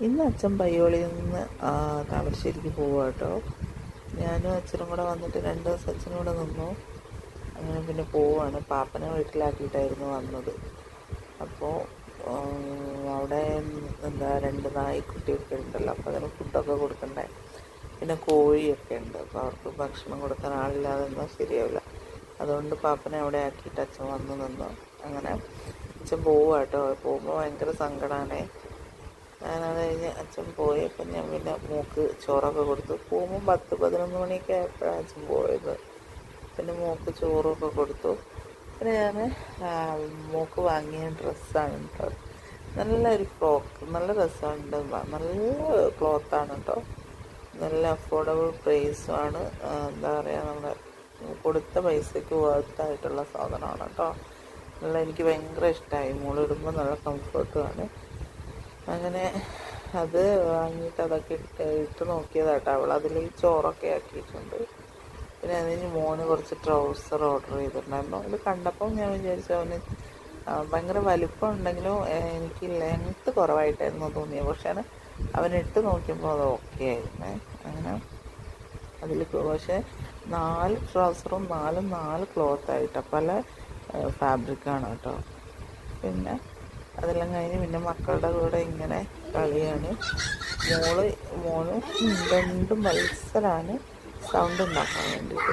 ഇന്ന് അച്ഛൻ പയ്യോളിയിൽ നിന്ന് താമരശ്ശേരിക്ക് പോവുക കേട്ടോ. ഞാനും അച്ഛനും കൂടെ വന്നിട്ട് 2 ദിവസം അച്ഛനും കൂടെ നിന്നു. അങ്ങനെ പിന്നെ പോവുകയാണ്. പാപ്പനെ വീട്ടിലാക്കിയിട്ടായിരുന്നു വന്നത്. അപ്പോൾ അവിടെ 2 നായ്ക്കുട്ടിയൊക്കെ ഉണ്ടല്ലോ, അപ്പോൾ അതിന് ഫുഡൊക്കെ കൊടുക്കണ്ടേ. പിന്നെ കോഴിയൊക്കെ ഉണ്ട്, അപ്പോൾ അവർക്ക് ഭക്ഷണം കൊടുക്കാൻ ആളില്ലാതെ നിന്നാൽ ശരിയാവില്ല. അതുകൊണ്ട് പാപ്പനെ അവിടെ ആക്കിയിട്ട് അച്ഛൻ വന്ന് നിന്നു. അങ്ങനെ അച്ഛൻ പോവുക കേട്ടോ. പോകുമ്പോൾ ഭയങ്കര സങ്കടമാണേ. ഞാനത് കഴിഞ്ഞ് അച്ഛൻ പോയപ്പോൾ ഞാൻ പിന്നെ മോൾക്ക് ചോറൊക്കെ കൊടുത്തു. പോകുമ്പോൾ 10-11 മണിയൊക്കെ ആയപ്പോഴാണ് അച്ഛൻ പോയത്. പിന്നെ മോൾക്ക് ചോറൊക്കെ കൊടുത്തു. പിന്നെ ഞാൻ മോൾക്ക് വാങ്ങിയ ഡ്രസ്സാണ് കേട്ടോ. നല്ലൊരു ഫ്രോക്ക്, നല്ല രസമുണ്ട്, നല്ല ക്ലോത്താണ് കേട്ടോ. നല്ല അഫോർഡബിൾ പ്രൈസുമാണ്. എന്താ പറയുക, നമ്മുടെ കൊടുത്ത പൈസയ്ക്ക് വർത്തായിട്ടുള്ള സാധനമാണ് കേട്ടോ. എനിക്ക് ഭയങ്കര ഇഷ്ടമായി. മോളിടുമ്പോൾ നല്ല കംഫർട്ടുമാണ്. അങ്ങനെ അത് വാങ്ങിയിട്ട് അതൊക്കെ ഇട്ട് നോക്കിയതാട്ടോ. അവൾ അതിൽ ചോറൊക്കെ ആക്കിയിട്ടുണ്ട്. പിന്നെ അതിന് മോന് കുറച്ച് ട്രൗസർ ഓർഡർ ചെയ്തിട്ടുണ്ടായിരുന്നു. അത് കണ്ടപ്പോൾ ഞാൻ വിചാരിച്ചു അവന് ഭയങ്കര വലിപ്പം ഉണ്ടെങ്കിലും എനിക്ക് ലെങ്ത്ത് കുറവായിട്ടായിരുന്നു തോന്നിയത്. പക്ഷേ അവനിട്ട് നോക്കിയപ്പോൾ അത് ഓക്കെ ആയിരുന്നേ. അങ്ങനെ അതിൽ പക്ഷേ 4 ട്രൗസറും 4 ക്ലോത്തായിട്ടാണ്, പല ഫാബ്രിക്കാണ് കേട്ടോ. പിന്നെ അതെല്ലാം കഴിഞ്ഞ് പിന്നെ മക്കളുടെ കൂടെ ഇങ്ങനെ കളിയാണ്. മോനും 2 മത്സരമാണ് സൗണ്ട് ഉണ്ടാക്കാൻ വേണ്ടിയിട്ട്.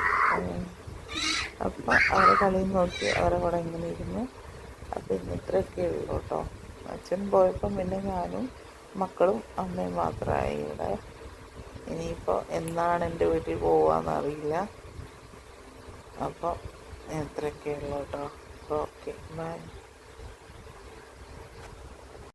അപ്പം അവരെ കളിയും നോക്കി അവരെ കൂടെ ഇങ്ങനെ ഇരുന്നു. അപ്പം ഇന്ന് ഇത്രയൊക്കെ ഉള്ളൂ കേട്ടോ. അച്ഛൻ പോയപ്പം പിന്നെ ഞാനും മക്കളും അമ്മയും മാത്രമായി ഇവിടെ. ഇനിയിപ്പോൾ എന്നാണ് എൻ്റെ വീട്ടിൽ പോവാന്നറിയില്ല. അപ്പം ഇത്രയൊക്കെ ഉള്ളൂ കേട്ടോ. Okay, by.